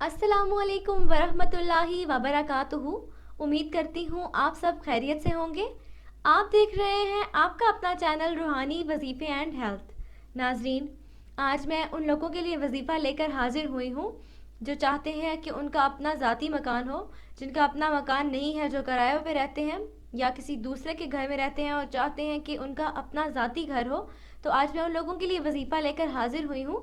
अस्सलामुअलैकुम वरहमतुल्लाहि वबरकातुहू। उम्मीद करती हूँ आप सब खैरियत से होंगे। आप देख रहे हैं आपका अपना चैनल रूहानी वजीफ़े एंड हेल्थ। नाजरीन, आज मैं उन लोगों के लिए वजीफ़ा लेकर हाजिर हुई हूँ जो चाहते हैं कि उनका अपना ज़ाती मकान हो, जिनका अपना मकान नहीं है, जो किराए पे रहते हैं या किसी दूसरे के घर में रहते हैं और चाहते हैं कि उनका अपना ज़ाती घर हो। तो आज मैं उन लोगों के लिए वजीफ़ा लेकर हाजिर हुई हूँ।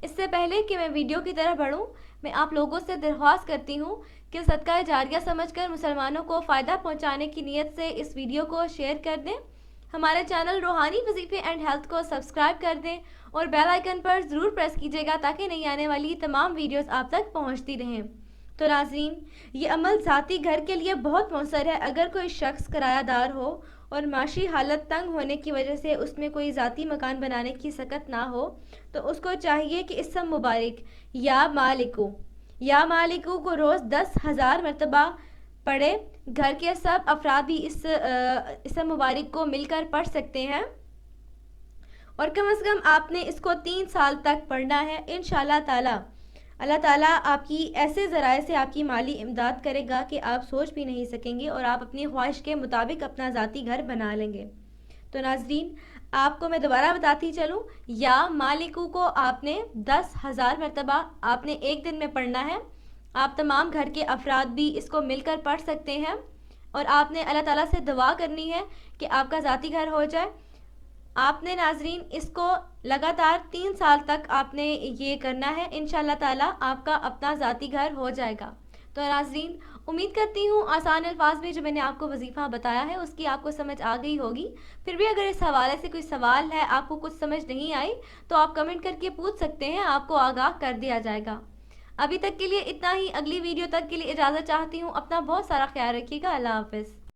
इससे पहले कि मैं वीडियो की तरफ बढ़ूँ, मैं आप लोगों से दरख्वास्त करती हूँ कि सदका जारिया समझकर मुसलमानों को फ़ायदा पहुँचाने की नीयत से इस वीडियो को शेयर कर दें। हमारे चैनल रूहानी वजीफ़े एंड हेल्थ को सब्सक्राइब कर दें और बेल आइकन पर ज़रूर प्रेस कीजिएगा ताकि नई आने वाली तमाम वीडियोस आप तक पहुँचती रहें। तो नाज़रीन, ये अमल ज़ाती घर के लिए बहुत मौसर है। अगर कोई शख्स किरायादार हो और माशी हालत तंग होने की वजह से उसमें कोई ज़ाती मकान बनाने की सकत ना हो, तो उसको चाहिए कि इसम मुबारक या मालिकू को रोज़ 10,000 मरतबा पढ़े। घर के सब अफराद भी इस इसम मुबारक को मिलकर पढ़ सकते हैं और कम से कम आपने इसको 3 साल तक पढ़ना है। इंशाल्लाह ताला अल्लाह ताला आपकी ऐसे ज़राए से आपकी माली इमदाद करेगा कि आप सोच भी नहीं सकेंगे और आप अपनी ख्वाहिश के मुताबिक अपना ज़ाती घर बना लेंगे। तो नाजरीन, आपको मैं दोबारा बताती चलूँ, या मालिकू को आपने 10,000 मरतबा आपने एक दिन में पढ़ना है। आप तमाम घर के अफराद भी इसको मिलकर पढ़ सकते हैं और आपने अल्लाह ताला से दुआ करनी है कि आपका ज़ाती घर हो जाए। आपने नाजरीन इसको लगातार 3 साल तक आपने ये करना है। इंशाल्लाह ताला आपका अपना ज़ाती घर हो जाएगा। तो नाजरीन, उम्मीद करती हूँ आसान अल्फाज में जो मैंने आपको वजीफ़ा बताया है उसकी आपको समझ आ गई होगी। फिर भी अगर इस हवाले से कोई सवाल है, आपको कुछ समझ नहीं आई, तो आप कमेंट करके पूछ सकते हैं, आपको आगाह कर दिया जाएगा। अभी तक के लिए इतना ही। अगली वीडियो तक के लिए इजाज़त चाहती हूँ। अपना बहुत सारा ख्याल रखिएगा। अल्लाह हाफ़िज़।